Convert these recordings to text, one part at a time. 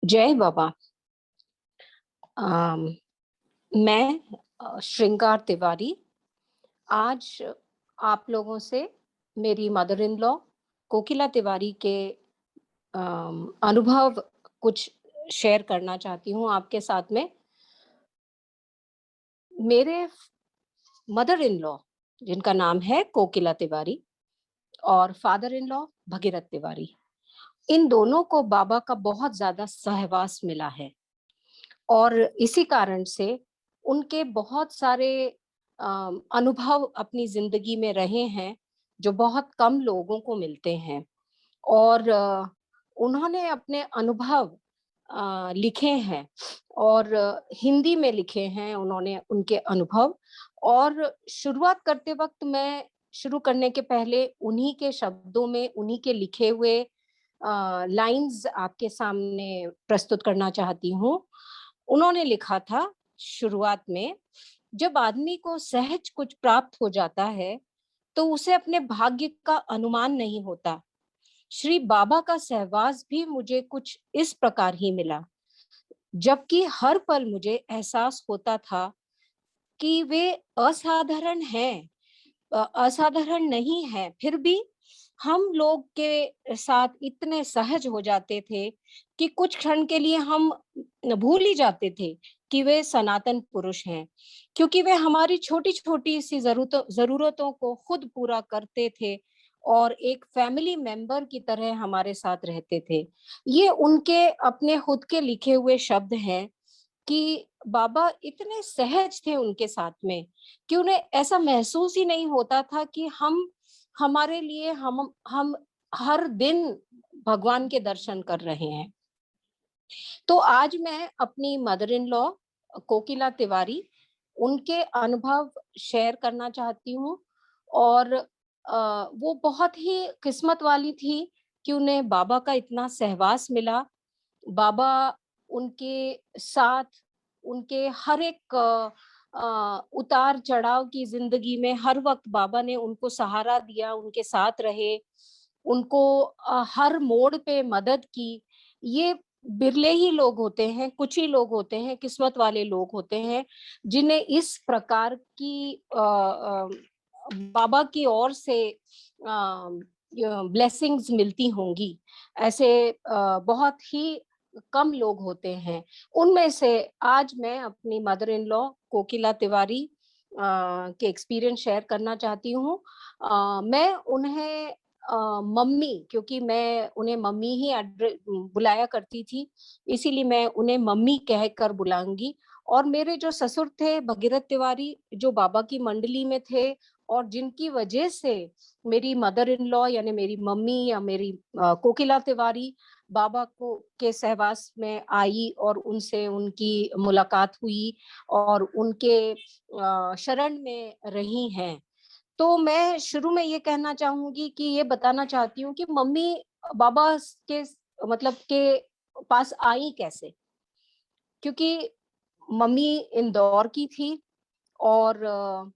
जय बाबा। अम, मैं श्रृंगार तिवारी आज आप लोगों से मेरी मदर इन लॉ कोकिला तिवारी के अनुभव कुछ शेयर करना चाहती हूँ आपके साथ में। मेरे मदर इन लॉ जिनका नाम है कोकिला तिवारी और father in law Bhagirath Tiwari, इन दोनों को बाबा का बहुत ज्यादा सहवास मिला है और इसी कारण से उनके बहुत सारे अनुभव अपनी जिंदगी में रहे हैं जो बहुत कम लोगों को मिलते हैं। और उन्होंने अपने अनुभव लिखे हैं और हिंदी में लिखे हैं उन्होंने उनके अनुभव। और शुरुआत करते वक्त मैं शुरू करने के पहले उन्हीं के शब्दों में उन्हीं के लिखे हुए लाइंस आपके सामने प्रस्तुत करना चाहती हूँ। उन्होंने लिखा था शुरुआत में, जब आदमी को सहज कुछ प्राप्त हो जाता है तो उसे अपने भाग्य का अनुमान नहीं होता। श्री बाबा का सहवास भी मुझे कुछ इस प्रकार ही मिला, जबकि हर पल मुझे एहसास होता था कि वे असाधारण हैं, असाधारण नहीं है, फिर भी हम लोग के साथ इतने सहज हो जाते थे कि कुछ क्षण के लिए हम भूल ही जाते थे कि वे सनातन पुरुष हैं, क्योंकि वे हमारी छोटी छोटी सी जरूरतों को खुद पूरा करते थे और एक फैमिली मेंबर की तरह हमारे साथ रहते थे। ये उनके अपने खुद के लिखे हुए शब्द हैं कि बाबा इतने सहज थे उनके साथ में कि उन्हें ऐसा महसूस ही नहीं होता था कि हम हमारे लिए हम हर दिन भगवान के दर्शन कर रहे हैं। तो आज मैं अपनी मदर इन लॉ कोकिला तिवारी उनके अनुभव शेयर करना चाहती हूँ। और वो बहुत ही किस्मत वाली थी कि उन्हें बाबा का इतना सहवास मिला। बाबा उनके साथ उनके हर एक उतार चढ़ाव की जिंदगी में हर वक्त बाबा ने उनको सहारा दिया, उनके साथ रहे, उनको हर मोड़ पे मदद की। ये बिरले ही लोग होते हैं, कुछ ही लोग होते हैं, किस्मत वाले लोग होते हैं जिन्हें इस प्रकार की बाबा की ओर से ब्लेसिंग्स मिलती होंगी। ऐसे बहुत ही कम लोग होते हैं। उनमें से आज मैं अपनी मदर इन लॉ कोकिला तिवारी के एक्सपीरियंस शेयर करना चाहती हूँ। मैं उन्हें मम्मी, क्योंकि मैं उन्हें मम्मी ही बुलाया करती थी, इसीलिए मैं उन्हें मम्मी कहकर बुलाऊंगी। और मेरे जो ससुर थे भगीरथ तिवारी, जो बाबा की मंडली में थे और जिनकी वजह से मेरी मदर इन लॉ यानी मेरी मम्मी या मेरी कोकिला तिवारी बाबा को के सहवास में आई और उनसे उनकी मुलाकात हुई और उनके शरण में रही हैं। तो मैं शुरू में ये कहना चाहूंगी कि ये बताना चाहती हूँ कि मम्मी बाबा के मतलब के पास आई कैसे, क्योंकि मम्मी इंदौर की थी और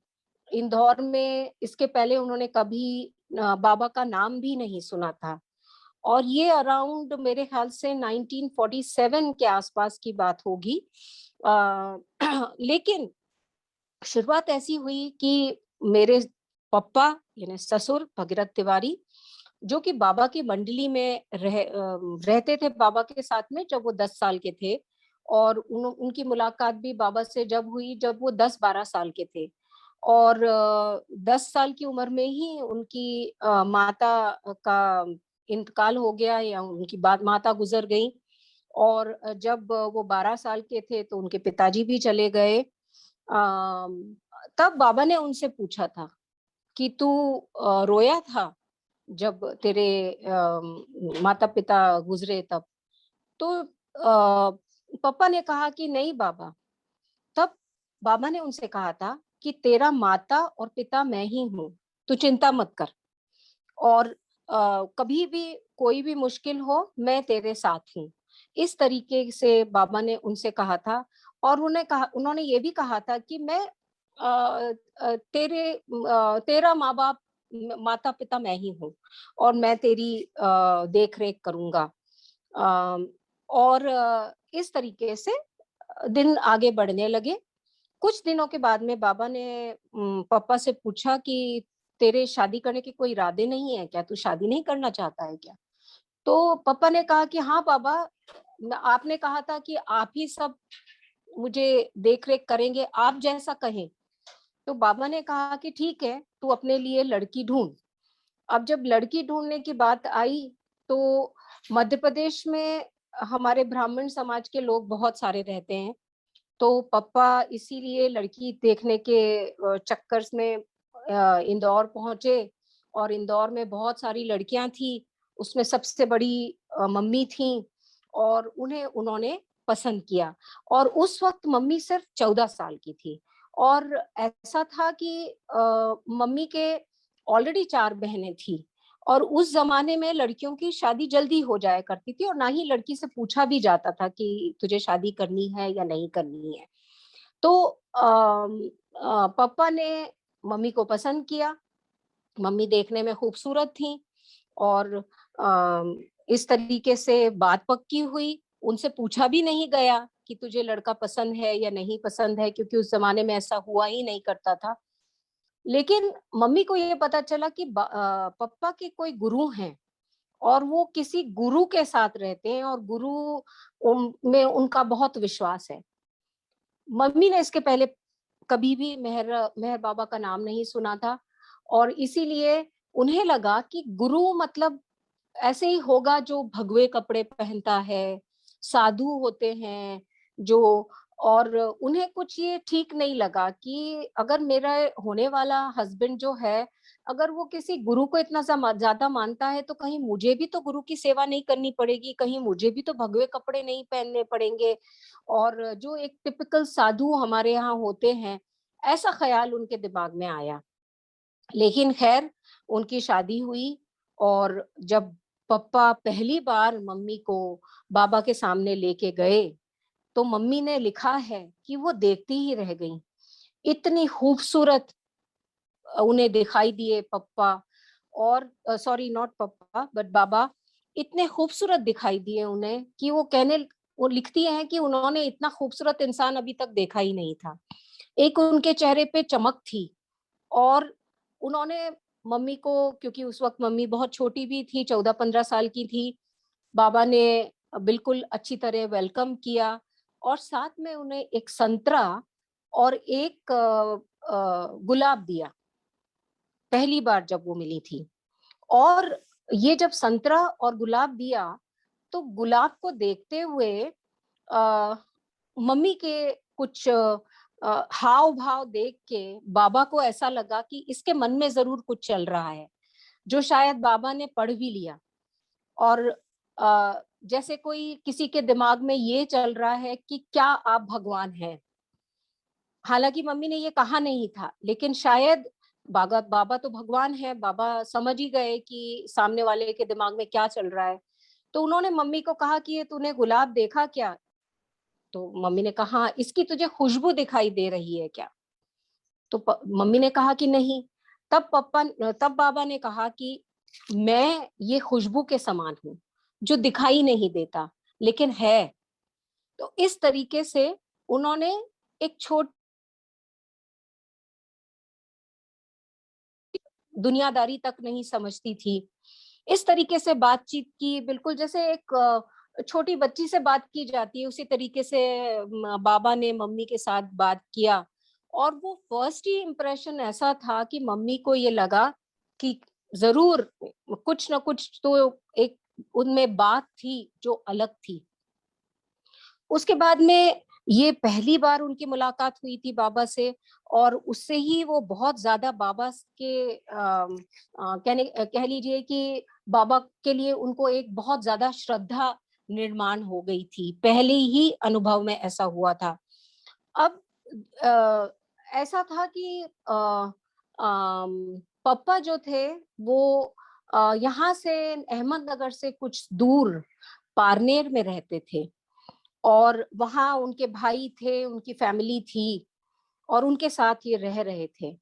इंदौर में इसके पहले उन्होंने कभी बाबा का नाम भी नहीं सुना था। और ये अराउंड मेरे ख्याल से 1947 के आसपास की बात होगी। लेकिन शुरुआत ऐसी हुई कि मेरे पप्पा यानी ससुर भगीरथ तिवारी, जो कि बाबा की मंडली में रहते थे बाबा के साथ में जब वो 10 साल के थे। और उनकी मुलाकात भी बाबा से जब हुई जब वो 10-12 साल के थे। और 10 साल की उम्र में ही उनकी माता का इंतकाल हो गया या उनकी बाद माता गुजर गई। और जब वो 12 साल के थे तो उनके पिताजी भी चले गए। तब बाबा ने उनसे पूछा था कि तू रोया था जब तेरे माता पिता गुजरे तब? तो पापा ने कहा कि नहीं बाबा। तब बाबा ने उनसे कहा था कि तेरा माता और पिता मैं ही हूँ, तू चिंता मत कर। और कभी भी कोई भी मुश्किल हो मैं तेरे साथ हूँ। इस तरीके से बाबा ने उनसे कहा था। और उन्होंने ये भी कहा था कि मैं तेरा माँ बाप माता पिता मैं ही हूँ और मैं तेरी देख रेख करूंगा। और इस तरीके से दिन आगे बढ़ने लगे। कुछ दिनों के बाद में बाबा ने पापा से पूछा कि तेरे शादी करने के कोई इरादे नहीं है क्या? तू शादी नहीं करना चाहता है क्या? तो पापा ने कहा कि हाँ बाबा, आपने कहा था कि आप ही सब मुझे देख-रेख करेंगे, आप जैसा कहें। तो बाबा ने कहा कि ठीक है, तू अपने लिए लड़की ढूँढ। अब जब लड़की ढूँढने की बात आई, तो मध्य प्रदेश में हमारे ब्राह्मण समाज के लोग बहुत सारे रहते हैं। तो पापा इसीलिए लड़की देखने के चक्कर में इंदौर पहुँचे और इंदौर में बहुत सारी लड़कियाँ थी, उसमें सबसे बड़ी मम्मी थीं और उन्हें उन्होंने पसंद किया। और उस वक़्त मम्मी सिर्फ़ 14 साल की थी और ऐसा था कि मम्मी के ऑलरेडी 4 बहनें थी और उस ज़माने में लड़कियों की शादी जल्दी हो जाया करती थी और ना ही लड़की से पूछा भी जाता था कि तुझे शादी करनी है या नहीं करनी है। तो पापा ने मम्मी को पसंद किया, मम्मी देखने में खूबसूरत थीं और इस तरीके से बात पक्की हुई, उनसे पूछा भी नहीं गया कि तुझे लड़का पसंद है या नहीं पसंद है क्योंकि उस ज़माने में ऐसा हुआ ही नहीं करता था। लेकिन मम्मी को ये पता चला कि पापा के कोई गुरु हैं और वो किसी गुरु के साथ रहते हैं और गुरु में उनका बहुत विश्वास है। मम्मी ने इसके पहले कभी भी मेहर बाबा का नाम नहीं सुना था और इसीलिए उन्हें लगा कि गुरु मतलब ऐसे ही होगा जो भगवे कपड़े पहनता है, साधु होते हैं जो, और उन्हें कुछ ये ठीक नहीं लगा कि अगर मेरा होने वाला हस्बैंड जो है, अगर वो किसी गुरु को इतना ज़्यादा मानता है तो कहीं मुझे भी तो गुरु की सेवा नहीं करनी पड़ेगी, कहीं मुझे भी तो भगवे कपड़े नहीं पहनने पड़ेंगे और जो एक टिपिकल साधु हमारे यहाँ होते हैं, ऐसा ख़्याल उनके दिमाग में आया। लेकिन ख़ैर उनकी शादी हुई और जब पप्पा पहली बार मम्मी को बाबा के सामने लेके गए, तो मम्मी ने लिखा है कि वो देखती ही रह गईं। इतनी खूबसूरत उन्हें दिखाई दिए पप्पा और सॉरी नॉट पप्पा बट बाबा, इतने खूबसूरत दिखाई दिए उन्हें कि वो लिखती हैं कि उन्होंने इतना खूबसूरत इंसान अभी तक देखा ही नहीं था। एक उनके चेहरे पे चमक थी और उन्होंने मम्मी को, क्योंकि उस वक़्त मम्मी बहुत छोटी भी थी, 14-15 साल की थी, बाबा ने बिल्कुल अच्छी तरह वेलकम किया और साथ में उन्हें एक संतरा और एक गुलाब दिया, पहली बार जब वो मिली थी। और ये जब संतरा और गुलाब दिया, तो गुलाब को देखते हुए अ, मम्मी के कुछ हाव-भाव देख के बाबा को ऐसा लगा कि इसके मन में ज़रूर कुछ चल रहा है, जो शायद बाबा ने पढ़ भी लिया। और जैसे कोई किसी के दिमाग में ये चल रहा है कि क्या आप भगवान हैं? हालाँकि मम्मी ने ये कहा नहीं था, लेकिन शायद बाबा बाबा तो भगवान है, बाबा समझ ही गए कि सामने वाले के दिमाग में क्या चल रहा है। तो उन्होंने मम्मी को कहा कि ये तूने गुलाब देखा क्या? तो मम्मी ने कहा, "हाँ, इसकी तुझे खुशबू दिखाई दे रही है क्या?" तो मम्मी ने कहा कि नहीं। तब बाबा ने कहा कि मैं ये खुशबू के समान हूँ, जो दिखाई नहीं देता, लेकिन है। तो इस तरीके से उन्होंने एक छोटी दुनियादारी तक नहीं समझती थी। इस तरीके से बातचीत की, बिल्कुल जैसे एक छोटी बच्ची से बात की जाती है, उसी तरीके से बाबा ने मम्मी के साथ बात किया और वो फर्स्ट ही इम्प्रेशन ऐसा था कि मम्मी को ये लगा कि ज़रूर कुछ न कुछ तो एक उनमें बात थी जो अलग थी। उसके बाद में ये पहली बार उनकी मुलाकात हुई थी बाबा से और उससे ही वो बहुत ज़्यादा बाबा के कह लीजिए कि बाबा के लिए उनको एक बहुत ज़्यादा श्रद्धा निर्माण हो गई थी। पहले ही अनुभव में ऐसा हुआ था। अब अ, ऐसा था कि पापा जो थे वो यहाँ से अहमदनगर से कुछ दूर पारनेर में रहते थे और वहाँ उनके भाई थे, उनकी फैमिली थी और उनके साथ ये रह रहे थे।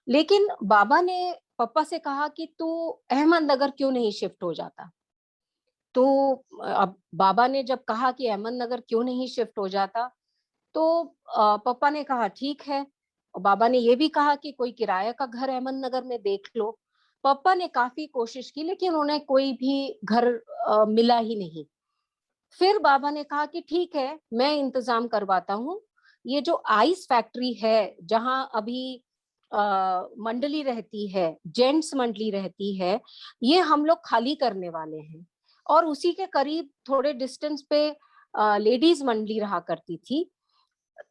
लेकिन बाबा ने पापा से कहा कि तू अहमदनगर क्यों नहीं शिफ्ट हो जाता? तो अब बाबा ने जब कहा कि अहमदनगर क्यों नहीं शिफ्ट हो जाता, तो पापा ने कहा ठीक है। और बाबा ने ये भी कहा कि कोई किराए का घर अहमदनगर में देख लो। पापा ने काफी कोशिश की लेकिन उन्हें कोई भी घर मिला ही नहीं। फिर बाबा ने कहा कि ठीक है, मैं इंतजाम करवाता हूँ। ये जो आइस फैक्ट्री है, जहाँ अभी मंडली रहती है, जेंट्स मंडली रहती है, ये हम लोग खाली करने वाले हैं। और उसी के करीब थोड़े डिस्टेंस पे लेडीज मंडली रहा करती थी।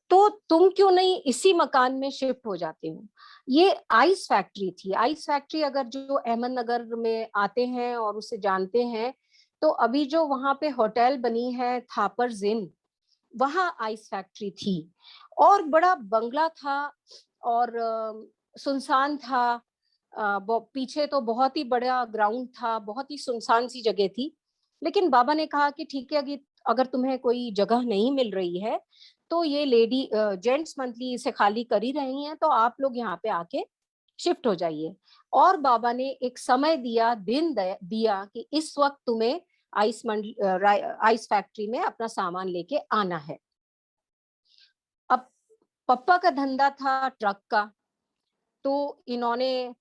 तो तुम क्यों नहीं इसी मकान में शिफ्ट हो जाते हो? ये आइस फैक्ट्री थी। आइस फैक्ट्री अगर जो अहमदनगर में आते हैं और उसे जानते हैं, तो अभी जो वहां पे होटल बनी है थापर जिन, वहां आइस फैक्ट्री थी। और बड़ा बंगला था और सुनसान था। पीछे तो बहुत ही बड़ा ग्राउंड था, बहुत ही सुनसान सी जगह थी। लेकिन बाबा ने कहा कि ठीक है, अगर तुम्हें कोई जगह नहीं मिल रही है, तो ये लेडी जेंट्स मंथली इसे खाली कर ही रही हैं, तो आप लोग यहाँ पे आके शिफ्ट हो जाइए। और बाबा ने एक समय दिया, दिया कि इस वक्त तुम्हें आइस फैक्ट्री में अपना सामान लेके आना है। अब पप्पा का धंधा था ट्रक का, तो इन्होंने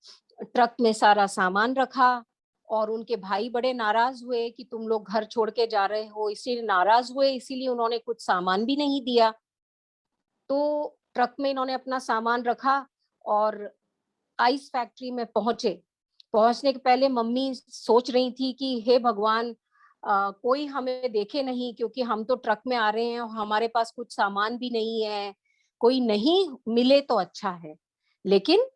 ट्रक में सारा सामान रखा। और उनके भाई बड़े नाराज हुए कि तुम लोग घर छोड़ के जा रहे हो, इसीलिए नाराज हुए, इसीलिए उन्होंने कुछ सामान भी नहीं दिया। तो ट्रक में इन्होंने अपना सामान रखा और आइस फैक्ट्री में पहुंचे। पहुंचने के पहले मम्मी सोच रही थी कि हे भगवान, कोई हमें देखे नहीं, क्योंकि हम तो ट्रक में आ रहे हैं और हमारे पास कुछ सामान भी नहीं है, कोई नहीं मिले तो अच्छा है। लेकिन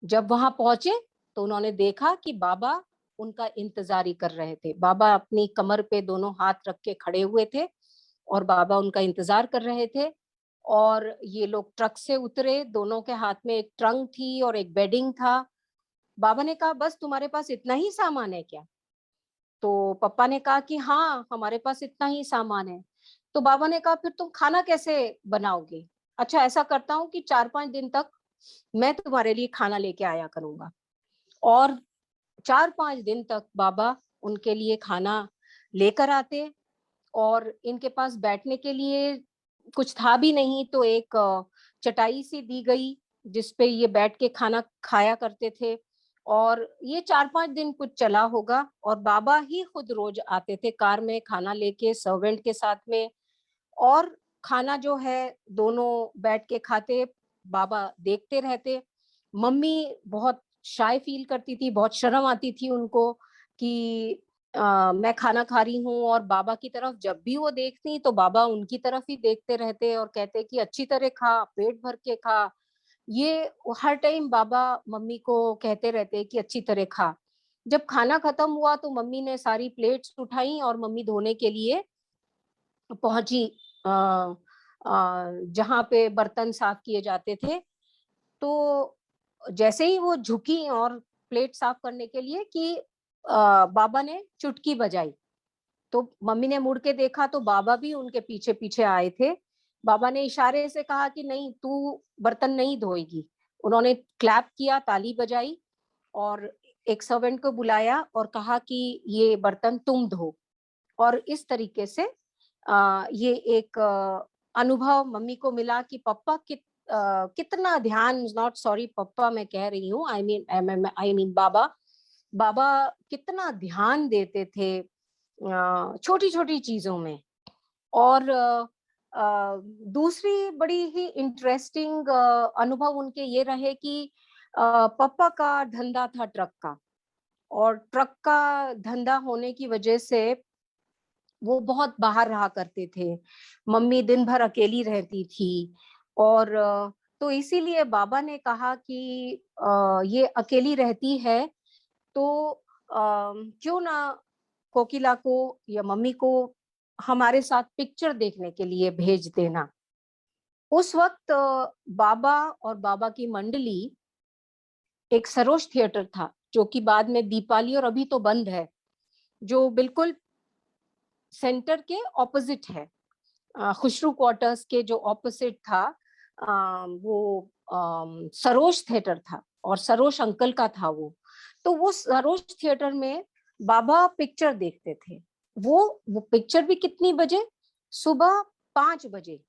जब वहां पहुंचे तो उन्होंने देखा कि बाबा उनका इंतजार ही कर रहे थे। बाबा अपनी कमर पे दोनों हाथ रख के खड़े हुए थे और बाबा उनका इंतजार कर रहे थे। और ये लोग ट्रक से उतरे, दोनों के हाथ में एक ट्रंक थी और एक बेडिंग था। बाबा ने कहा, बस तुम्हारे पास इतना ही सामान है क्या? तो पापा ने कहा कि हाँ, हमारे पास इतना ही सामान है। तो बाबा ने कहा, फिर तुम खाना कैसे बनाओगे? अच्छा, ऐसा करता हूँ कि 4-5 दिन तक मैं तुम्हारे लिए खाना लेके आया करूंगा। और 4-5 दिन तक बाबा उनके लिए खाना लेकर आते। और इनके पास बैठने के लिए कुछ था भी नहीं, तो एक चटाई सी दी गई जिसपे ये बैठ के खाना खाया करते थे। और ये 4-5 दिन कुछ चला होगा और बाबा ही खुद रोज आते थे कार में खाना लेके सर्वेंट के साथ में। और खाना जो है दोनों बैठ के खाते, बाबा देखते रहते। मम्मी बहुत शाय फील करती थी, बहुत शर्म आती थी उनको कि मैं खाना खा रही हूँ। और बाबा की तरफ जब भी वो देखती तो बाबा उनकी तरफ ही देखते रहते और कहते कि अच्छी तरह खा, पेट भर के खा। ये हर टाइम बाबा मम्मी को कहते रहते कि अच्छी तरह खा। जब खाना खत्म हुआ तो मम्मी ने सारी प्लेट्स उठाई और मम्मी धोने के लिए पहुंची जहाँ पे बर्तन साफ किए जाते थे। तो जैसे ही वो झुकी और प्लेट साफ करने के लिए कि बाबा ने चुटकी बजाई, तो मम्मी ने मुड़ के देखा तो बाबा भी उनके पीछे पीछे आए थे। बाबा ने इशारे से कहा कि नहीं, तू बर्तन नहीं धोएगी। उन्होंने क्लैप किया, ताली बजाई और एक सर्वेंट को बुलाया और कहा कि ये बर्तन तुम धो। और इस तरीके से ये एक अनुभव मम्मी को मिला कि पापा कितना ध्यान, नॉट सॉरी पापा मैं कह रही हूँ, आई मीन बाबा, बाबा कितना ध्यान देते थे छोटी छोटी चीजों में। और दूसरी बड़ी ही इंटरेस्टिंग अनुभव उनके ये रहे कि पापा का धंधा था ट्रक का। और ट्रक का धंधा होने की वजह से वो बहुत बाहर रहा करते थे। मम्मी दिन भर अकेली रहती थी। और तो इसीलिए बाबा ने कहा कि ये अकेली रहती है, तो क्यों ना कोकिला को या मम्मी को हमारे साथ पिक्चर देखने के लिए भेज देना। उस वक्त बाबा और बाबा की मंडली, एक सरोज थिएटर था जो कि बाद में दीपाली और अभी तो बंद है, जो बिल्कुल सेंटर के ऑपोजिट है। खुशरू क्वार्टर्स के जो ऑपोजिट था, वो सरोज थिएटर था और सरोज अंकल का था वो। तो वो सरोज थिएटर में बाबा पिक्चर देखते थे। वो पिक्चर भी कितनी बजे, सुबह 5 बजे।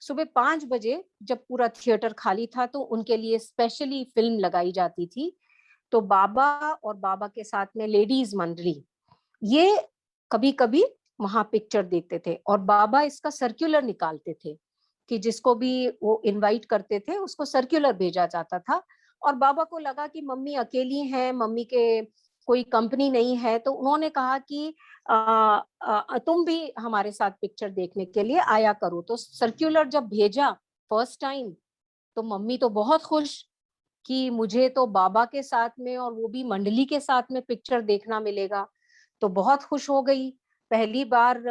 सुबह 5 बजे जब पूरा थिएटर खाली था तो उनके लिए स्पेशली फिल्म लगाई जाती थी। तो बाबा और बाबा के साथ में लेडीज मंडली ये कभी-कभी वहां पिक्चर देखते थे, और बाबा इसका सर्कुलर निकालते थे कि जिसको भी वो इनवाइट करते थे उसको सर्कुलर भेजा जाता था। और बाबा को लगा कि मम्मी अकेली हैं, मम्मी के कोई कंपनी नहीं है, तो उन्होंने कहा कि तुम भी हमारे साथ पिक्चर देखने के लिए आया करो। तो सर्कुलर जब भेजा फर्स्ट टाइम, तो मम्मी तो बहुत खुश कि मुझे तो बाबा के साथ में और वो भी मंडली के साथ में पिक्चर देखना मिलेगा। तो बहुत खुश हो गई। पहली बार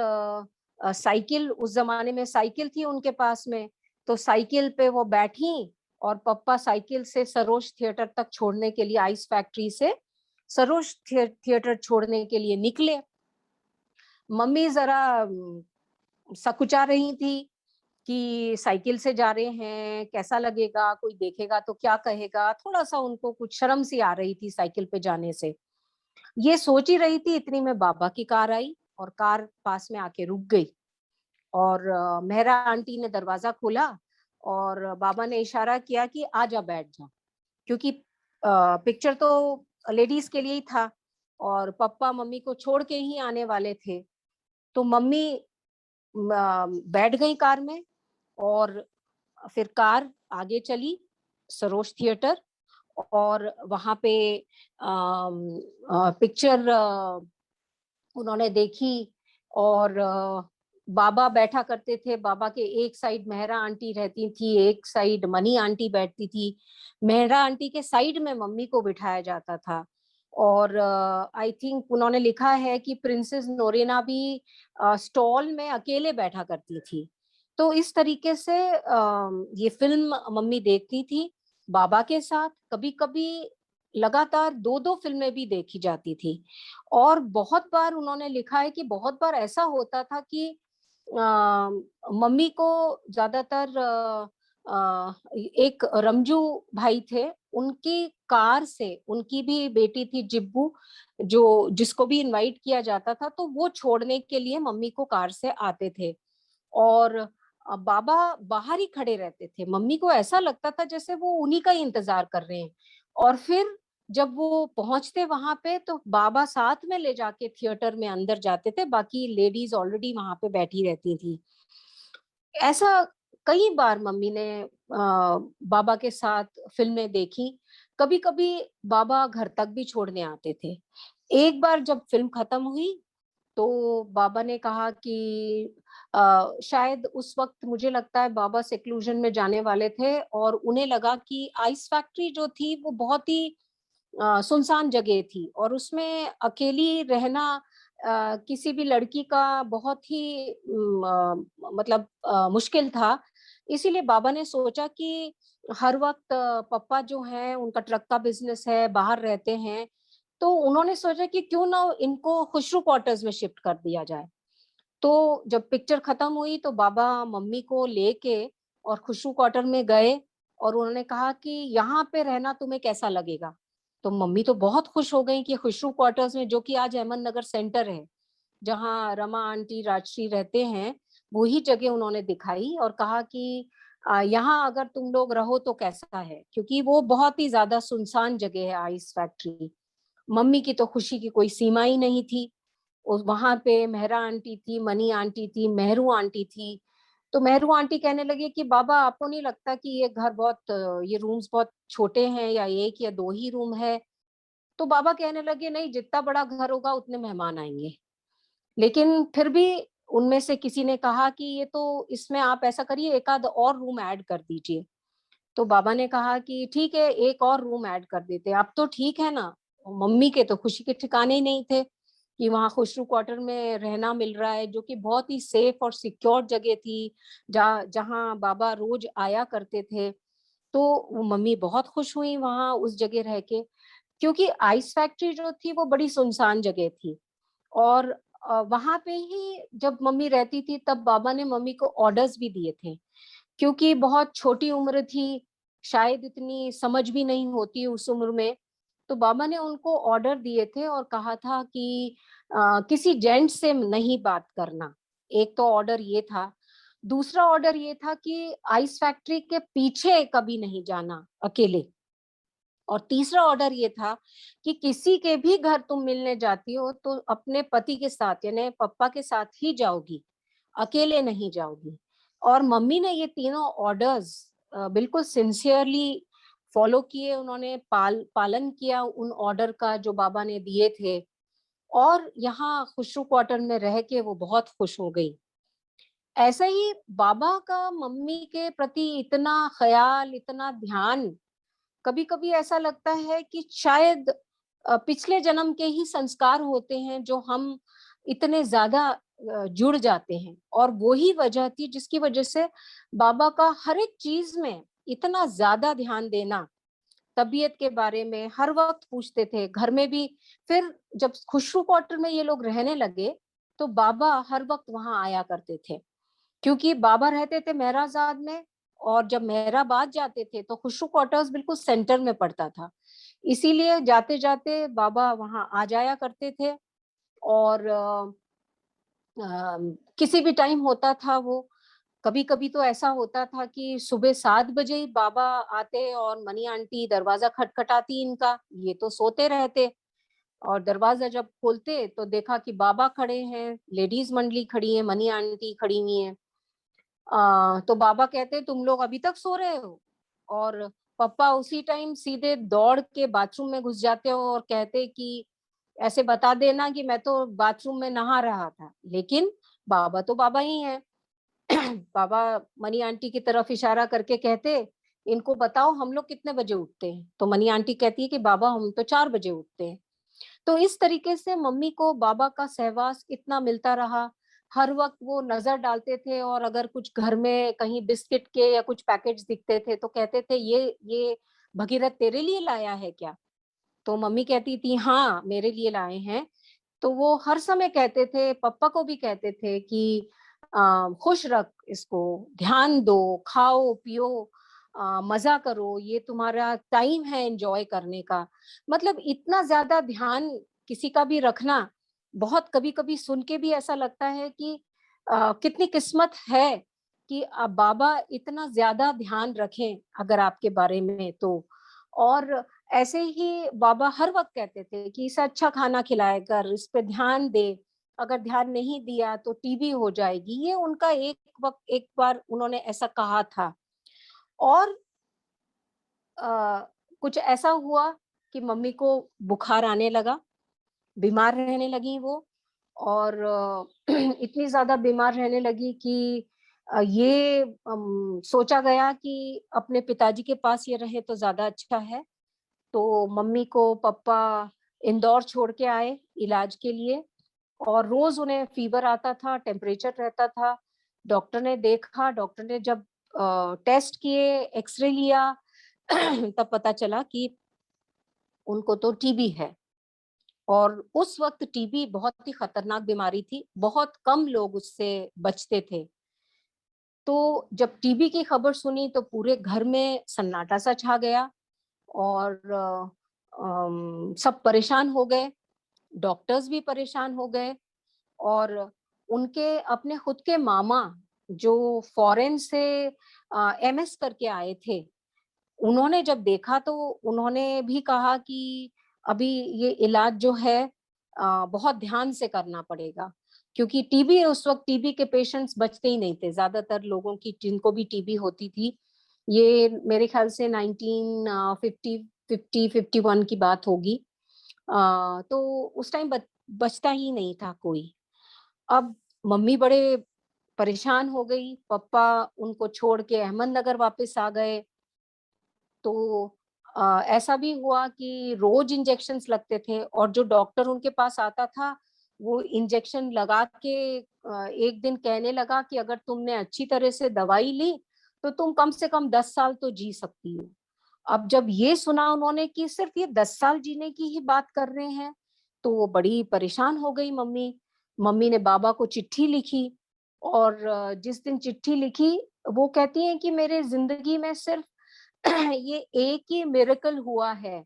साइकिल, उस जमाने में साइकिल थी उनके पास में, तो साइकिल पे वो बैठी और पप्पा साइकिल से सरोज थिएटर तक छोड़ने के लिए, आइस फैक्ट्री से सरोज थिएटर छोड़ने के लिए निकले। मम्मी जरा सकुचा रही थी कि साइकिल से जा रहे हैं, कैसा लगेगा, कोई देखेगा तो क्या कहेगा, थोड़ा सा उनको कुछ शर्म सी आ रही थी साइकिल पे जाने से। ये सोच ही रही थी, इतनी में बाबा की कार आई और कार पास में आके रुक गई। और मेहरा आंटी ने दरवाजा खोला और बाबा ने इशारा किया कि आजा बैठ जा, क्योंकि पिक्चर तो लेडीज के लिए ही था और पापा मम्मी को छोड़ के ही आने वाले थे। तो मम्मी बैठ गई कार में और फिर कार आगे चली सरोज थिएटर, और वहां पे पिक्चर उन्होंने देखी। और बाबा बैठा करते थे, बाबा के एक साइड मेहरा आंटी रहती थी, एक साइड मनी आंटी बैठती थी। मेहरा आंटी के साइड में मम्मी को बिठाया जाता था। और आई थिंक उन्होंने लिखा है कि प्रिंसेस नोरेना भी स्टॉल में अकेले बैठा करती थी। तो इस तरीके से ये फिल्म मम्मी देखती थी बाबा के साथ। कभी कभी लगातार दो दो फिल्में भी देखी जाती थी। और बहुत बार उन्होंने लिखा है कि बहुत बार ऐसा होता था कि मम्मी को ज्यादातर एक रमजू भाई थे, उनकी कार से, उनकी भी बेटी थी जिब्बू, जो जिसको भी इनवाइट किया जाता था, तो वो छोड़ने के लिए मम्मी को कार से आते थे। और बाबा बाहर ही खड़े रहते थे, मम्मी को ऐसा लगता था जैसे वो उन्हीं का ही इंतजार कर रहे हैं। और फिर जब वो पहुंचते वहां पे तो बाबा साथ में ले जाके थिएटर में अंदर जाते थे, बाकी लेडीज ऑलरेडी वहां पे बैठी रहती थी। ऐसा कई बार मम्मी ने बाबा के साथ फिल्में देखी। कभी कभी बाबा घर तक भी छोड़ने आते थे। एक बार जब फिल्म खत्म हुई तो बाबा ने कहा कि शायद उस वक्त मुझे लगता है बाबा सेक्लूजन में जाने वाले थे, और उन्हें लगा कि आइस फैक्ट्री जो थी वो बहुत ही सुनसान जगह थी और उसमें अकेली रहना किसी भी लड़की का बहुत ही मतलब मुश्किल था। इसीलिए बाबा ने सोचा कि हर वक्त पापा जो हैं उनका ट्रक का बिजनेस है, बाहर रहते हैं, तो उन्होंने सोचा कि क्यों ना इनको खुसरू क्वार्टर्स में शिफ्ट कर दिया जाए। तो जब पिक्चर खत्म हुई तो बाबा मम्मी को लेके और खुशरू क्वार्टर में गए और उन्होंने कहा कि यहाँ पे रहना तुम्हें कैसा लगेगा। तो मम्मी तो बहुत खुश हो गई कि खुशरू क्वार्टर्स में, जो कि आज अहमदनगर सेंटर है जहाँ रमा आंटी राजश्री रहते हैं, वही जगह उन्होंने दिखाई और कहा कि यहाँ अगर तुम लोग रहो तो कैसा है, क्योंकि वो बहुत ही ज्यादा सुनसान जगह है आइस फैक्ट्री। मम्मी की तो खुशी की कोई सीमा ही नहीं थी। उस वहां पे मेहरा आंटी थी, मनी आंटी थी, मेहरू आंटी थी। तो मेहरू आंटी कहने लगी कि बाबा आपको नहीं लगता कि ये घर बहुत ये रूम्स बहुत छोटे हैं, या एक या दो ही रूम है। तो बाबा कहने लगे नहीं, जितना बड़ा घर होगा उतने मेहमान आएंगे। लेकिन फिर भी उनमें से किसी ने कहा कि ये तो, इसमें आप ऐसा करिए एक आध और रूम ऐड कर दीजिए। तो बाबा ने कहा कि ठीक है, एक और रूम ऐड कर देते, अब तो ठीक है ना। मम्मी के तो खुशी के ठिकाने ही नहीं थे कि वहां खुशरू क्वार्टर में रहना मिल रहा है, जो कि बहुत ही सेफ और सिक्योर जगह थी, जहाँ बाबा रोज आया करते थे। तो वो मम्मी बहुत खुश हुई वहां उस जगह रह के, क्योंकि आइस फैक्ट्री जो थी वो बड़ी सुनसान जगह थी। और वहां पे ही जब मम्मी रहती थी तब बाबा ने मम्मी को ऑर्डर्स भी दिए थे, क्योंकि बहुत छोटी उम्र थी, शायद इतनी समझ भी नहीं होती उस उम्र में। तो बाबा ने उनको ऑर्डर दिए थे और कहा था कि किसी जेंट से नहीं बात करना, एक तो ऑर्डर ये था। दूसरा ऑर्डर ये था कि आइस फैक्ट्री के पीछे कभी नहीं जाना अकेले। और तीसरा ऑर्डर ये था कि किसी के भी घर तुम मिलने जाती हो तो अपने पति के साथ यानी पापा के साथ ही जाओगी, अकेले नहीं जाओगी। और मम्मी ने ये तीनों ऑर्डर्स बिल्कुल सिंसियरली फॉलो किए, उन्होंने पालन किया उन ऑर्डर का जो बाबा ने दिए थे। और यहाँ खुशरू क्वार्टर में रह के वो बहुत खुश हो गई। ऐसा ही बाबा का मम्मी के प्रति इतना ख्याल, इतना ध्यान, कभी-कभी ऐसा लगता है कि शायद पिछले जन्म के ही संस्कार होते हैं जो हम इतने ज़्यादा जुड़ जाते हैं। और वो ही वजह थी जिसकी वजह से बाबा का हर एक चीज़ में इतना ज़्यादा ध्यान देना, तबीयत के बारे में हर वक़्त पूछते थे, घर में भी। फिर जब खुशरू क्वार्टर में ये लोग रहने लगे, तो बाबा हर वक़्त वहाँ आया करते थे। क्योंकि बाबा रहते थे मेहराजाद में, और जब मेहराबाद जाते थे तो खुशरू क्वार्टर्स बिल्कुल सेंटर में पड़ता था। इसीलिए जाते-जाते बाबा वहाँ आ जाया करते थे। और किसी भी टाइम होता था वो, कभी-कभी तो ऐसा होता था कि सुबह 7 बजे ही बाबा आते और मनी आंटी दरवाज़ा खटखटाती इनका, ये तो सोते रहते। और दरवाज़ा जब खोलते तो देखा कि बाबा खड़े हैं, लेडीज़ मंडली खड़ी है, मनी आंटी खड़ी हुई हैं। तो बाबा कहते तुम लोग अभी तक सो रहे हो? और पापा उसी टाइम सीधे दौड़ के बाथरूम में घुस जाते हो और कहते कि ऐसे बता देना कि मैं तो बाथरूम में नहा रहा था। लेकिन बाबा तो बाबा ही हैं। बाबा मनी आंटी की तरफ इशारा करके कहते, इनको बताओ हम लोग कितने बजे उठते हैं? तो मनी आंटी कहती है कि बाबा हम तो 4 बजे उठते हैं। तो इस तरीके से मम्मी को बाबा का सहवास इतना मिलता रहा। हर वक़्त वो नज़र डालते थे और अगर कुछ घर में कहीं बिस्किट के या कुछ पैकेट्स दिखते थे तो कहते थे ये भगीरथ तेरे लिए लाया है क्या? तो मम्मी कहती थी हाँ, मेरे लिए लाए हैं। तो वो हर समय कहते थे, पापा को भी कहते थे कि खुश रख इसको, ध्यान दो, खाओ-पियो, मज़ा करो, ये तुम्हारा टाइम है एन्जॉय करने का। मतलब इतना ज़्यादा ध्यान किसी का भी रखना, बहुत कभी-कभी सुन के भी ऐसा लगता है कि कितनी किस्मत है कि बाबा इतना ज़्यादा ध्यान रखें अगर आपके बारे में तो। और ऐसे ही बाबा हर वक़्त कहते थे कि इसे अच्छा खाना खिलाया कर, इस पे ध्यान दे, अगर ध्यान नहीं दिया तो टीबी हो जाएगी। ये उनका एक बार उन्होंने ऐसा कहा था। और अ, कुछ ऐसा हुआ कि मम्मी को बुखार आने लगा, बीमार रहने लगी वो। और इतनी ज़्यादा बीमार रहने लगी कि ये सोचा गया कि अपने पिताजी के पास ये रहे तो ज़्यादा अच्छा है। तो मम्मी को पापा इंदौर छोड़ के आए इलाज के लिए। और रोज उन्हें फीवर आता था, टेम्परेचर रहता था। डॉक्टर ने देखा, डॉक्टर ने जब टेस्ट किए, एक्स-रे लिया तब पता चला कि उनको तो टीबी है। और उस वक़्त टीबी बहुत ही खतरनाक बीमारी थी, बहुत कम लोग उससे बचते थे। तो जब टीबी की खबर सुनी तो पूरे घर में सन्नाटा-सा छा गया। और सब परेशान हो गए, डॉक्टर्स भी परेशान हो गए। और उनके अपने खुद के मामा जो फॉरेन से एमएस करके आए थे, उन्होंने जब देखा तो उन्होंने भी कहा कि अभी ये इलाज जो है बहुत ध्यान से करना पड़ेगा। क्योंकि टीबी उस वक़्त टीबी के पेशेंट्स बचते ही नहीं थे, ज़्यादातर लोगों की जिनको भी टीबी होती थी, ये मेरे ख़्याल से 1950 51 की बात होगी। तो उस टाइम बचता ही नहीं था कोई। अब मम्मी बड़े परेशान हो गई, पापा उनको छोड़ के अहमदनगर वापस आ गए। तो ऐसा भी हुआ कि रोज इंजेक्शंस लगते थे और जो डॉक्टर उनके पास आता था, वो इंजेक्शन लगा के एक दिन कहने लगा कि अगर तुमने अच्छी तरह से दवाई ली, तो तुम कम से कम 10 साल तो जी सकती हो। अब जब ये सुना उन्होंने कि सिर्फ ये 10 साल जीने की ही बात कर रहे हैं, तो वो बड़ी परेशान हो गई मम्मी। मम्मी ने बाबा को चिट्ठी लिखी। और जिस दिन चिट्ठी लिखी, वो कहती हैं कि मेरे ज़िंदगी में सिर्फ ये एक ही मिरेकल हुआ है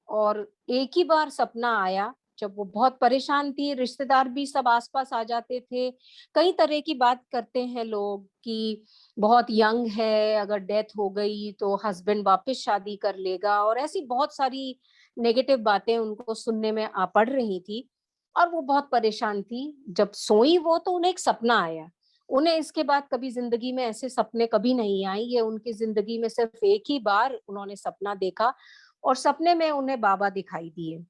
और एक ही बार सपना आया जब वो बहुत परेशान थी, रिश्तेदार भी सब आस-पास आ जाते थे। कई तरह की बात करते हैं लोग कि बहुत यंग है, अगर डेथ हो गई तो हस्बैंड वापस शादी कर लेगा, और ऐसी बहुत सारी नेगेटिव बातें उनको सुनने में आ पड़ रही थी और वो बहुत परेशान थी। जब सोई वो तो उन्हें एक सपना आया। उन्हें इसके बाद कभी ज़िंदगी में ऐसे सपने कभी नहीं आए। ये उनकी ज़िंदगी में सिर्फ़ एक ही बार उन्होंने सपना देखा और सपने में उन्हें बाबा दिखाई दिए।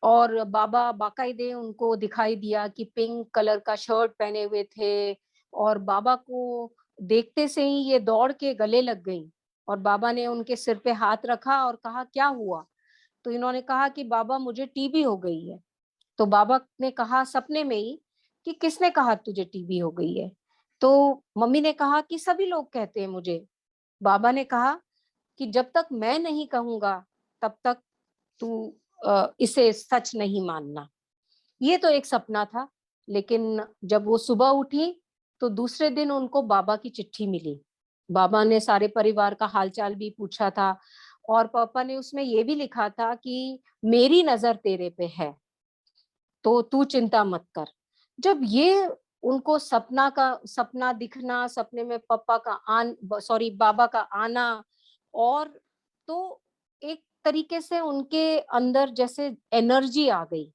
और बाबा बाकायदे उनको दिखाई दिया कि पिंक कलर का शर्ट पहने हुए थे, और बाबा को देखते से ही ये दौड़ के गले लग गईं, और बाबा ने उनके सिर पे हाथ रखा और कहा, क्या हुआ? तो इन्होंने कहा कि बाबा मुझे टीबी हो गई है। तो बाबा ने कहा सपने में ही कि किसने कहा तुझे टीबी हो गई है? तो मम्मी ने कहा कि सभी लोग कहते हैं मुझे। बाबा ने कहा कि जब तक मैं नहीं कहूँगा तब तक तू इसे सच नहीं मानना। ये तो एक सपना था, लेकिन जब वो सुबह उठी तो दूसरे दिन उनको बाबा की चिट्ठी मिली। बाबा ने सारे परिवार का हालचाल भी पूछा था, और पापा ने उसमें ये भी लिखा था कि मेरी नज़र तेरे पे है, तो तू चिंता मत कर। जब ये उनको सपना दिखना, सपने में पापा का सॉरी बाबा का आना, और तो एक तरीके से उनके अंदर जैसे एनर्जी आ गई,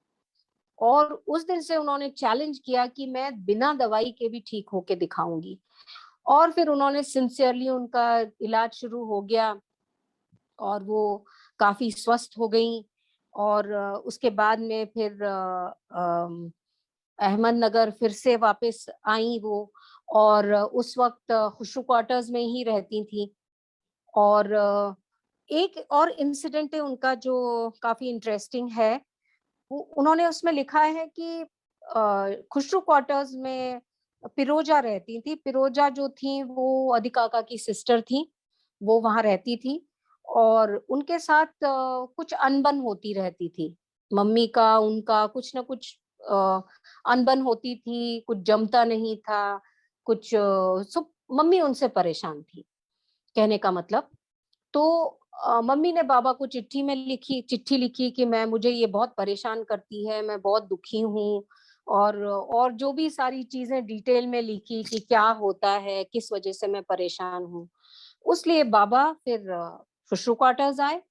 और उस दिन से उन्होंने चैलेंज किया कि मैं बिना दवाई के भी ठीक होके दिखाऊंगी। और फिर उन्होंने सिंसियरली उनका इलाज शुरू हो गया, और वो काफी स्वस्थ हो गई। और उसके बाद में फिर अहमदनगर फिर से वापस आई वो, और उस वक्त खुशरू क्वार्टर्स में ही रहती थी। और एक और इंसिडेंट है उनका जो काफी इंटरेस्टिंग है। वो उन्होंने उसमें लिखा है कि खुशरू क्वार्टर्स में पिरोजा रहती थी। पिरोजा जो थी वो अदी काका की सिस्टर थी, वो वहाँ रहती थी, और उनके साथ कुछ अनबन होती रहती थी। मम्मी का उनका कुछ न कुछ अ, अनबन होती थी, कुछ जमता नहीं था, कुछ सब मम्मी उनसे परेशान थी, कहने का मतलब। तो मम्मी ने बाबा को चिट्ठी लिखी कि मैं मुझे ये बहुत परेशान करती है, मैं बहुत दुखी हूँ, और जो भी सारी चीज़ें डिटेल में लिखी कि क्या होता है, किस वजह से मैं परेशान हूँ। उसलिए बाबा फिर खुशरू क्वार्टर्स आए,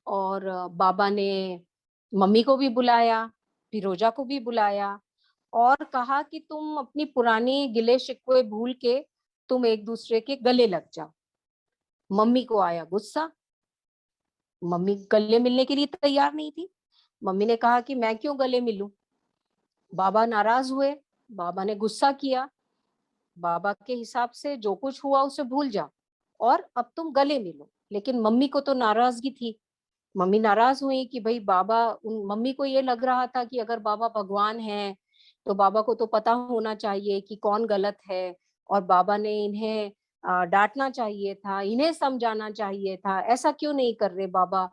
और बाबा ने मम्मी को भी बुलाया, फिरोजा को भी बुलाया, और कहा कि तुम अपनी पुरानी गिले-शिकवे भूल के तुम एक-दूसरे के गले लग जाओ। मम्मी को आया गुस्सा, मम्मी गले मिलने के लिए तैयार नहीं थी। मम्मी ने कहा कि मैं क्यों गले मिलूं? बाबा नाराज हुए, बाबा ने गुस्सा किया, बाबा के हिसाब से जो कुछ हुआ उसे भूल जाओ और अब तुम गले मिलो। लेकिन मम्मी को तो नाराजगी थी। मम्मी नाराज हुई कि भाई बाबा, उन मम्मी को ये लग रहा था कि अगर बाबा भगवान हैं, तो बाबा को तो पता होना चाहिए कि कौन गलत है, और बाबा ने इन्हें डाँटना चाहिए था, इन्हें समझाना चाहिए था, ऐसा क्यों नहीं कर रहे बाबा?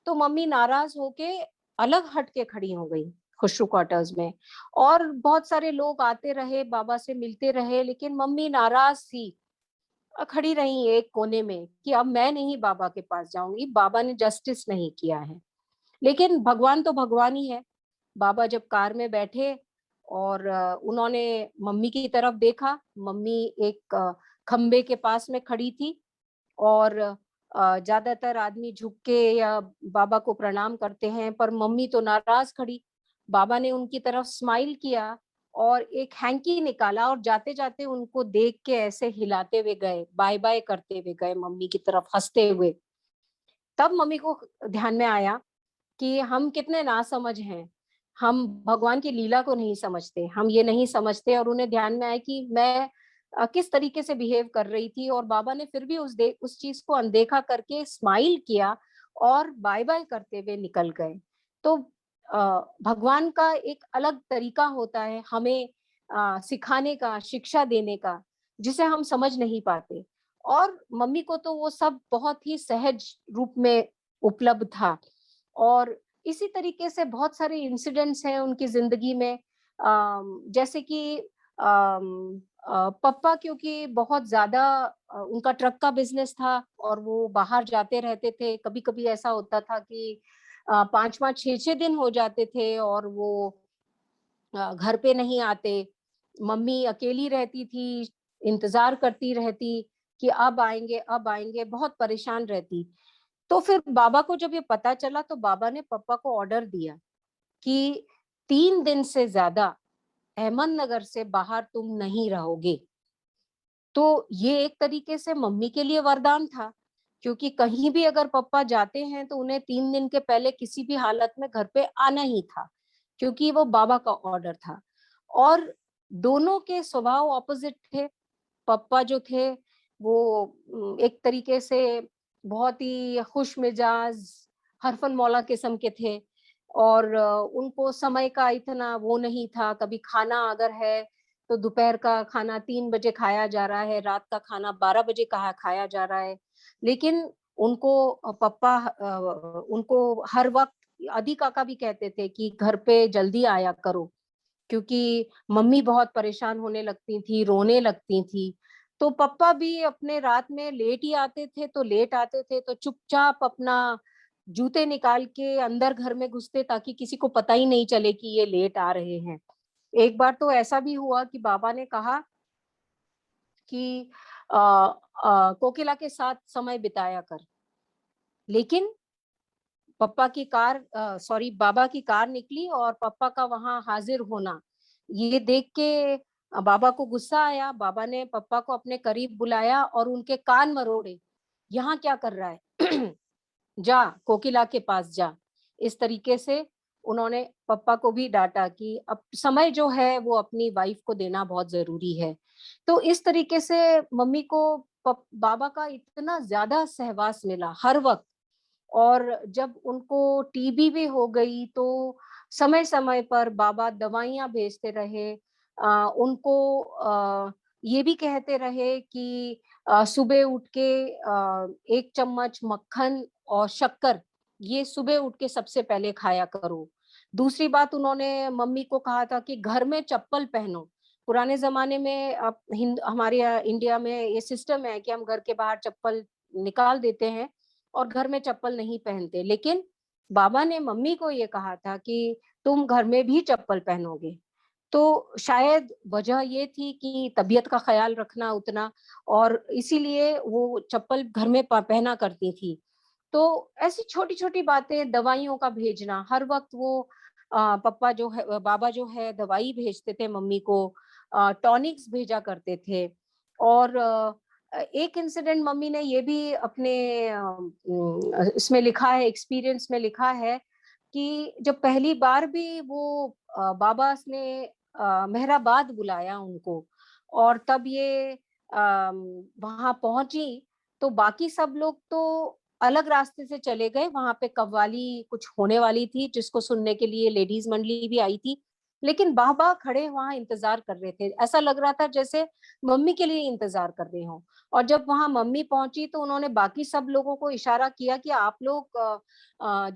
तो मम्मी नाराज़ होके अलग हट के खड़ी हो गई, खुशरू क्वार्टर्स में, और बहुत सारे लोग आते रहे, बाबा से मिलते रहे, लेकिन मम्मी नाराज़ थी। खड़ी रही एक कोने में कि अब मैं नहीं बाबा के पास जाऊँगी, बाबा ने जस्टिस नहीं किया है। लेकिन भगवान तो भगवान ही है। बाबा जब कार में बैठे और उन्होंने मम्मी की तरफ देखा, मम्मी एक खंबे के पास में खड़ी थी, और ज़्यादातर आदमी झुक के या बाबा को प्रणाम करते हैं, पर मम्मी तो नाराज़ खड़ी। बाबा ने उनकी तरफ स्माइल किया और एक हैंकी निकाला, और जाते-जाते उनको देख के ऐसे हिलाते हुए गए, बाय-बाय करते हुए गए मम्मी की तरफ हँसते हुए। तब मम्मी को ध्यान में आया कि हम कितने नासमझ हैं। हम भगवान की लीला को नहीं समझते, हम ये नहीं समझते, और उन्हें ध्यान में आया कि मैं किस तरीके से बिहेव कर रही थी, और बाबा ने फिर भी उस चीज़ को अनदेखा करके स्माइल किया और बाय-बाय करते हुए निकल गए। तो भगवान का एक अलग तरीका होता है हमें सिखाने का, शिक्षा देने का, जिसे हम समझ नहीं पाते, और मम्मी को तो वो सब बहुत ही सहज रूप में उपलब्ध था। और इसी तरीके से बहुत सारे इंसिडेंट्स हैं उनकी ज़िंदगी में, जैसे कि पापा क्योंकि बहुत ज़्यादा उनका ट्रक का बिज़नेस था और वो बाहर जाते रहते थे। कभी-कभी ऐसा होता था कि 5-5 6-6 दिन हो जाते थे और वो घर पे नहीं आते। मम्मी अकेली रहती थी, इंतज़ार करती रहती कि अब आएँगे, बहुत परेशान रहती। तो फिर बाबा को जब ये पता चला तो बाबा ने पापा को ऑर्डर दिया कि 3 दिन से ज़्यादा अहमदनगर से बाहर तुम नहीं रहोगे। तो ये एक तरीके से मम्मी के लिए वरदान था, क्योंकि कहीं भी अगर पापा जाते हैं तो उन्हें 3 दिन के पहले किसी भी हालत में घर पे आना ही था, क्योंकि वो बाबा का ऑर्डर था। और दोनों के स्वभाव ऑपोज़िट थे। पापा जो थे वो एक तरीके से बहुत ही खुशमिजाज, हरफन-मौला किस्म के थे और उनको समय का इतना वो नहीं था, कभी खाना अगर है, तो दोपहर का खाना 3 बजे खाया जा रहा है, रात का खाना 12 बजे कहा खाया जा रहा है। लेकिन उनको उनको हर वक़्त अदी काका भी कहते थे कि घर पे जल्दी आया करो। क्योंकि मम्मी बहुत परेशान होने लगती थी, रोने लगती थी। तो पापा भी अपने रात में लेट ही आते थे, तो लेट आते थे तो चुपचाप अपना जूते निकाल के अंदर घर में घुसते ताकि किसी को पता ही नहीं चले कि ये लेट आ रहे हैं। एक बार तो ऐसा भी हुआ कि बाबा ने कहा कि कोकिला के साथ समय बिताया कर। लेकिन बाबा की कार निकली और पापा का वहाँ हाज़िर होना, ये देख के बाबा को गुस्सा आया। बाबा ने पापा को अपने करीब बुलाया और उनके कान मरोड़े, "यहाँ क्या कर रहा है? जा, कोकिला के पास जा।" इस तरीके से उन्होंने पापा को भी डाँटा कि अब समय जो है वो अपनी वाइफ़ को देना बहुत ज़रूरी है। तो इस तरीके से मम्मी को बाबा का इतना ज़्यादा सहवास मिला हर वक़्त। और जब उनको टीबी भी हो गई तो समय-समय पर बाबा दवाइयाँ भेजते रहे। उनको ये भी कहते रहे कि सुबह उठ के 1 चम्मच मक्खन और शक्कर ये सुबह उठ के सबसे पहले खाया करो। दूसरी बात उन्होंने मम्मी को कहा था कि घर में चप्पल पहनो। पुराने ज़माने में अब हमारे यहाँ इंडिया में ये सिस्टम है कि हम घर के बाहर चप्पल निकाल देते हैं और घर में चप्पल नहीं पहनते। लेकिन बाबा ने मम्मी को ये कहा था कि तुम घर में भी चप्पल पहनोगे। तो शायद वजह ये थी कि तबीयत का ख़्याल रखना उतना और इसीलिए वो चप्पल घर में प पहना करती थी। तो ऐसी छोटी-छोटी बातें, दवाइयों का भेजना, हर वक़्त वो पापा जो है बाबा जो है दवाई भेजते थे मम्मी को टॉनिक्स भेजा करते थे और एक इंसिडेंट मम्मी ने ये भी अपने इसमें लिखा है एक्सपीरियंस में लिखा है कि जब पहली बार भी वो बाबा ने मेहराबाद बुलाया उनको और तब ये वहाँ पहुँची तो बाकी सब लोग तो अलग रास्ते से चले गए, वहाँ पे कव्वाली कुछ होने वाली थी जिसको सुनने के लिए लेडीज़ मंडली भी आई थी। लेकिन बाबा खड़े वहाँ इंतज़ार कर रहे थे। ऐसा लग रहा था जैसे मम्मी के लिए इंतज़ार कर रहे हों। और जब वहाँ मम्मी पहुँची तो उन्होंने बाकी सब लोगों को इशारा किया कि आप लोग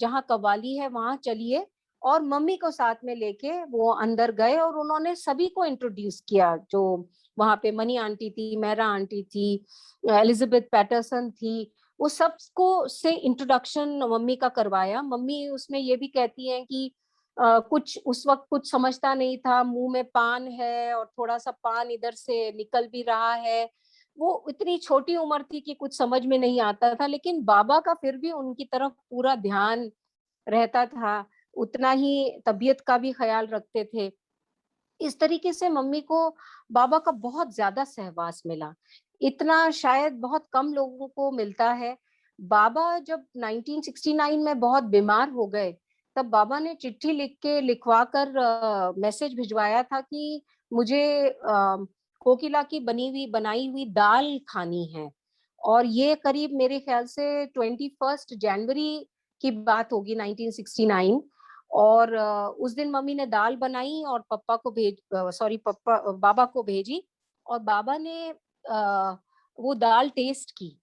जहाँ कव्वाली है वहाँ चलिए और मम्मी को साथ में लेके वो अंदर गए और उन्होंने सभी को इंट्रोड्यूस किया जो वहाँ पे मनी आंटी थी, मेहरा आंटी थी, एलिज़ाबेथ पैटरसन थी। वो सबको से इंट्रोडक्शन मम्मी का करवाया। मम्मी उसमें ये भी कहती हैं कि कुछ उस वक़्त कुछ समझता नहीं था, मुँह में पान है और थोड़ा-सा पान इधर से निकल भी रहा है। वो इतनी छोटी उम्र थी कि कुछ समझ में नहीं आता था, लेकिन बाबा का फिर भी उनकी तरफ पूरा ध्यान रहता था, उतना ही तबीयत का भी ख़्याल रखते थे। इस तरीके से मम्मी को बाबा का बहुत ज़्यादा सहवास मिला। इतना शायद बहुत कम लोगों को मिलता है। बाबा जब 1969 में बहुत बीमार हो गए, तब बाबा ने चिट्ठी लिख के लिखवा कर मैसेज भिजवाया था कि मुझे कोकिला की बनाई हुई दाल खानी है। और ये करीब मेरे ख़्याल से 21st जनवरी की बात होगी 1969 और उस दिन मम्मी ने दाल बनाई और बाबा को भेजी और बाबा ने वो दाल टेस्ट की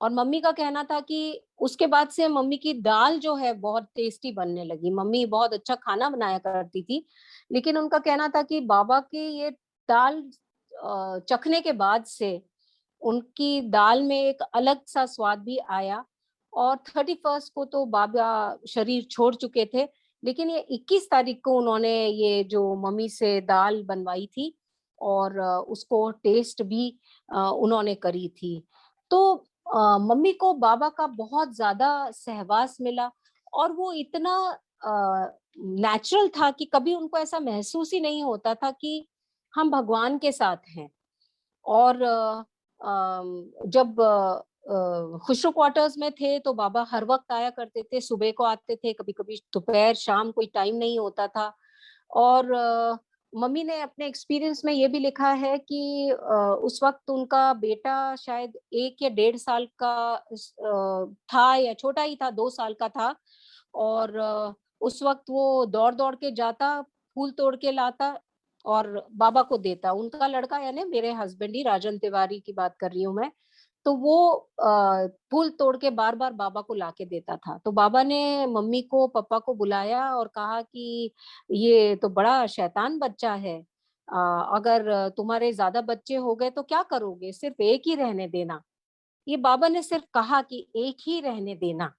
और मम्मी का कहना था कि उसके बाद से मम्मी की दाल जो है बहुत टेस्टी बनने लगी। मम्मी बहुत अच्छा खाना बनाया करती थी, लेकिन उनका कहना था कि बाबा की ये दाल चखने के बाद से उनकी दाल में एक अलग-सा स्वाद भी आया और 31 को तो बाबा शरीर छोड़ चुके थे, लेकिन ये 21 तारीख को उन्होंने ये जो मम्मी से दाल बनवाई थी और उसको टेस्ट भी उन्होंने करी थी। तो मम्मी को बाबा का बहुत ज़्यादा सहवास मिला और वो इतना नेचुरल था कि कभी उनको ऐसा महसूस ही नहीं होता था कि हम भगवान के साथ हैं। और जब खुशरू क्वार्टर्स में थे तो बाबा हर वक़्त आया करते थे, सुबह को आते थे, कभी-कभी दोपहर, शाम कोई टाइम नहीं होता था। और मम्मी ने अपने एक्सपीरियंस में ये भी लिखा है कि उस वक़्त उनका बेटा शायद 1 या डेढ़ साल का था या छोटा ही था, 2 साल का था और उस वक़्त वो दौड़-दौड़ के जाता, फूल तोड़ के लाता और बाबा को देता। उनका लड़का यानी मेरे हस्बैंड ही राजन तिवारी की बात कर रही हूँ मैं। तो वो फूल तोड़ के बार-बार बाबा को लाके देता था। तो बाबा ने मम्मी को, पापा को बुलाया और कहा कि ये तो बड़ा शैतान बच्चा है। अगर तुम्हारे ज़्यादा बच्चे हो गए तो क्या करोगे? सिर्फ़ एक ही रहने देना। ये बाबा ने सिर्फ़ कहा कि एक ही रहने देना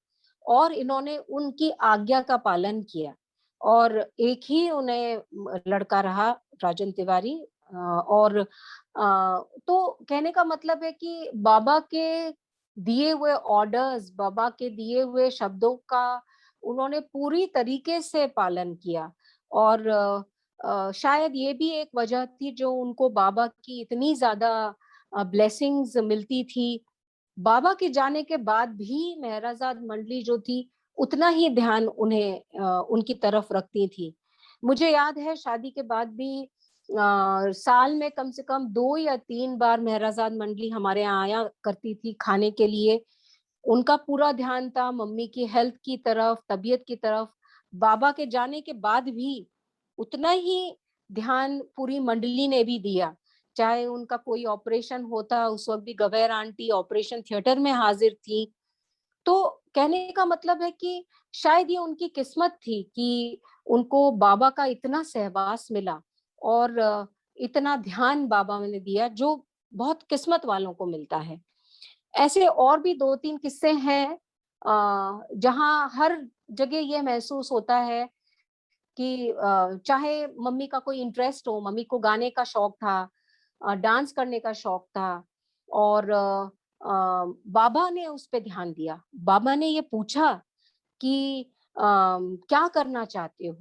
और इन्होंने उनकी आज्ञा का पालन किया और एक ही उन्हें लड़का रहा राजन तिवारी। और तो कहने का मतलब है कि बाबा के दिए हुए ऑर्डर्स, बाबा के दिए हुए शब्दों का उन्होंने पूरी तरीके से पालन किया और शायद ये भी एक वजह थी जो उनको बाबा की इतनी ज़्यादा ब्लेसिंग्स मिलती थी। बाबा के जाने के बाद भी मेहराजाद मंडली जो थी, उतना ही ध्यान उन्हें उनकी तरफ रखती थी। मुझे याद है शादी के बाद भी साल में कम से कम 2 या 3 बार मेहराजाद मंडली हमारे यहाँ आया करती थी खाने के लिए। उनका पूरा ध्यान था मम्मी की हेल्थ की तरफ, तबीयत की तरफ। बाबा के जाने के बाद भी उतना ही ध्यान पूरी मंडली ने भी दिया। चाहे उनका कोई ऑपरेशन होता, उस वक़्त भी गवेर आंटी ऑपरेशन थिएटर में हाज़िर थी। तो कहने का मतलब है कि शायद ये उनकी किस्मत थी कि उनको बाबा का इतना सहवास मिला और इतना ध्यान बाबा ने दिया जो बहुत किस्मत वालों को मिलता है। ऐसे और भी 2-3 किस्से हैं जहाँ हर जगह ये महसूस होता है कि चाहे मम्मी का कोई इंटरेस्ट हो, मम्मी को गाने का शौक था, डांस करने का शौक था और बाबा ने उस पे ध्यान दिया। बाबा ने ये पूछा कि क्या करना चाहते हो?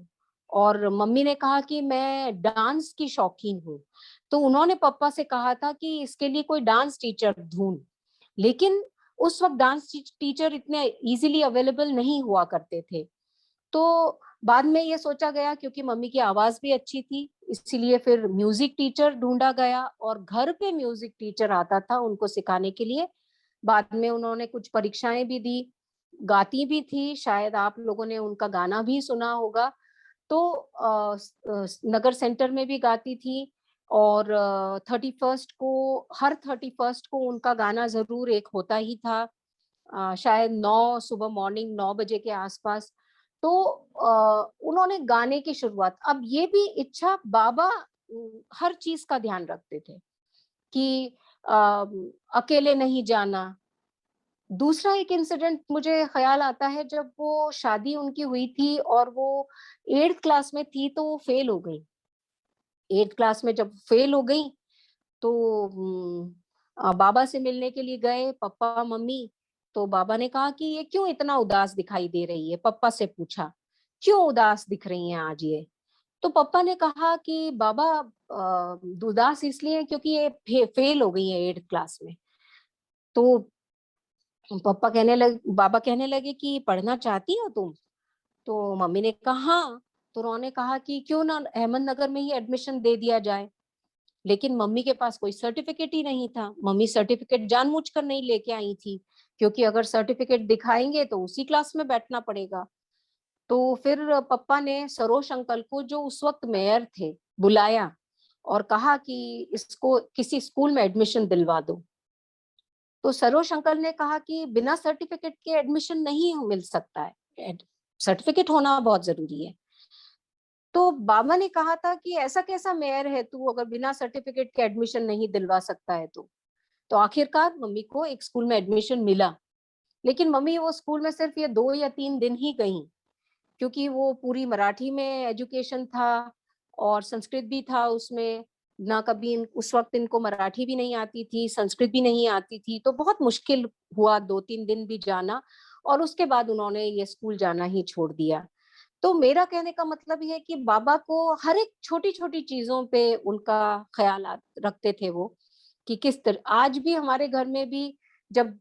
और मम्मी ने कहा कि मैं डांस की शौकीन हूँ। तो उन्होंने पापा से कहा था कि इसके लिए कोई डांस टीचर ढूँढ। लेकिन उस वक़्त डांस टीचर इतने ईज़िली अवेलेबल नहीं हुआ करते थे। तो बाद में ये सोचा गया क्योंकि मम्मी की आवाज़ भी अच्छी थी, इसीलिए फिर म्यूज़िक टीचर ढूँढा गया और घर पे म्यूज़िक टीचर आता था उनको सिखाने के लिए। बाद में उन्होंने कुछ परीक्षाएँ भी दी, गाती भी थी, शायद आप लोगों ने उनका गाना भी सुना होगा। तो नगर सेंटर में भी गाती थी और 31st को हर 31st को उनका गाना ज़रूर एक होता ही था। शायद 9 सुबह मॉर्निंग 9 बजे के आसपास। तो उन्होंने गाने की शुरुआत अब ये भी इच्छा बाबा हर चीज़ का ध्यान रखते थे कि अकेले नहीं जाना। दूसरा एक इंसिडेंट मुझे ख़्याल आता है जब वो शादी उनकी हुई थी और वो 8th क्लास में थी तो वो फेल हो गई। 8th क्लास में जब फेल हो गई तो बाबा से मिलने के लिए गए पापा-मम्मी, तो बाबा ने कहा कि ये क्यों इतना उदास दिखाई दे रही है? पापा से पूछा, क्यों उदास दिख रही हैं आज ये? तो पापा ने कहा कि बाबा उदास इसलिए हैं क्योंकि ये फेल हो गई है 8th क्लास में। तो बाबा कहने लगे कि पढ़ना चाहती हो तुम? तो मम्मी ने कहा हाँ, तो उन्होंने कहा कि क्यों ना अहमदनगर में ही एडमिशन दे दिया जाए। लेकिन मम्मी के पास कोई सर्टिफिकेट ही नहीं था। मम्मी सर्टिफिकेट जानबूझकर नहीं लेके आई थी, क्योंकि अगर सर्टिफिकेट दिखाएँगे तो उसी क्लास में बैठना पड़ेगा। तो फिर पापा ने सरोज अंकल को जो उस वक़्त मेयर थे, बुलाया और कहा कि इसको किसी स्कूल में एडमिशन दिलवा दो। तो सरोज अंकल ने कहा कि बिना सर्टिफिकेट के एडमिशन नहीं मिल सकता है। सर्टिफिकेट होना बहुत ज़रूरी है। तो बाबा ने कहा था कि ऐसा कैसा मेयर है तू अगर बिना सर्टिफिकेट के एडमिशन नहीं दिलवा सकता है तो। तो आखिरकार मम्मी को एक स्कूल में एडमिशन मिला लेकिन मम्मी वो स्कूल में सिर्फ ये 2 या 3 दिन ही गईं, क्योंकि वो पूरी मराठी में एजुकेशन था और संस्कृत भी था उसमें। ना कभी उस वक्त इनको मराठी भी नहीं आती थी, संस्कृत भी नहीं आती थी, तो बहुत मुश्किल हुआ 2-3 दिन भी जाना, और उसके बाद उन्होंने ये स्कूल जाना ही छोड़ दिया। तो मेरा कहने का मतलब ये है कि बाबा को हर एक छोटी-छोटी चीज़ों पे उनका ख़यालात रखते थे वो, कि किस तरह आज भी हमारे घर में भी जब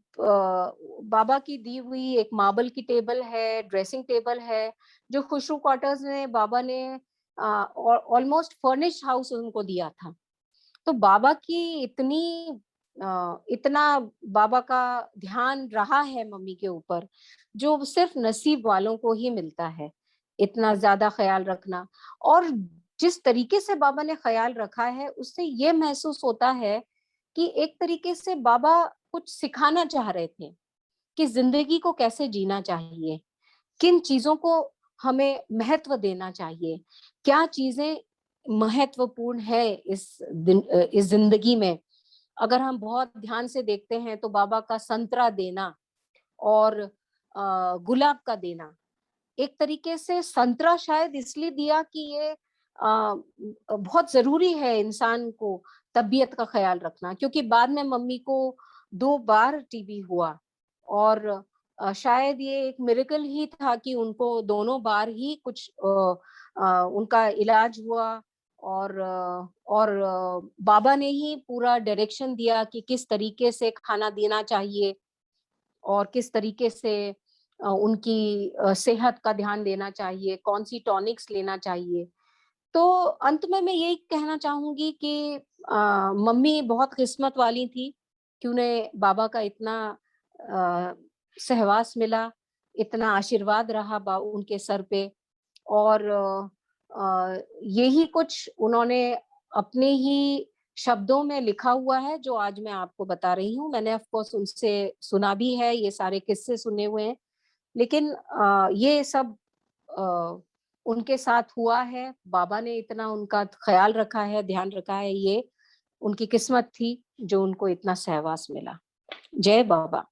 बाबा की दी हुई एक मार्बल की टेबल है, ड्रेसिंग टेबल है, जो खुसरो क्वार्टर्स में बाबा ने ऑलमोस्ट फर्निश्ड हाउस उनको दिया था। तो बाबा की इतना बाबा का ध्यान रहा है मम्मी के ऊपर, जो सिर्फ नसीब वालों को ही मिलता है, इतना ज़्यादा ख़्याल रखना। और जिस तरीके से बाबा ने ख़्याल रखा है, उससे ये महसूस होता है कि एक तरीके से बाबा कुछ सिखाना चाह रहे थे, कि ज़िंदगी को कैसे जीना चाहिए, किन चीज़ों को हमें महत्व देना चाहिए, क्या चीज़ें महत्वपूर्ण है इस ज़िंदगी में। अगर हम बहुत ध्यान से देखते हैं तो बाबा का संतरा देना और गुलाब का देना, एक तरीके से संतरा शायद इसलिए दिया कि ये बहुत ज़रूरी है इंसान को तबीयत का ख़्याल रखना, क्योंकि बाद में मम्मी को 2 बार टीबी हुआ और शायद ये एक मिरेकल ही था कि उनको दोनों बार ही कुछ उनका इलाज हुआ, और बाबा ने ही पूरा डायरेक्शन दिया कि किस तरीके से खाना देना चाहिए और किस तरीके से उनकी सेहत का ध्यान देना चाहिए, कौन-सी टॉनिक्स लेना चाहिए। तो अंत में मैं यही कहना चाहूँगी कि मम्मी बहुत किस्मत वाली थी कि उन्हें बाबा का इतना अ, सहवास मिला, इतना आशीर्वाद रहा बा उनके सर पे, और यही कुछ उन्होंने अपने ही शब्दों में लिखा हुआ है जो आज मैं आपको बता रही हूँ। मैंने ऑफ कोर्स उनसे सुना भी है, ये सारे किस्से सुने हुए हैं, लेकिन ये सब अ, उनके साथ हुआ है, बाबा ने इतना उनका ख़्याल रखा है, ध्यान रखा है, ये उनकी किस्मत थी जो उनको इतना सहवास मिला। जय बाबा।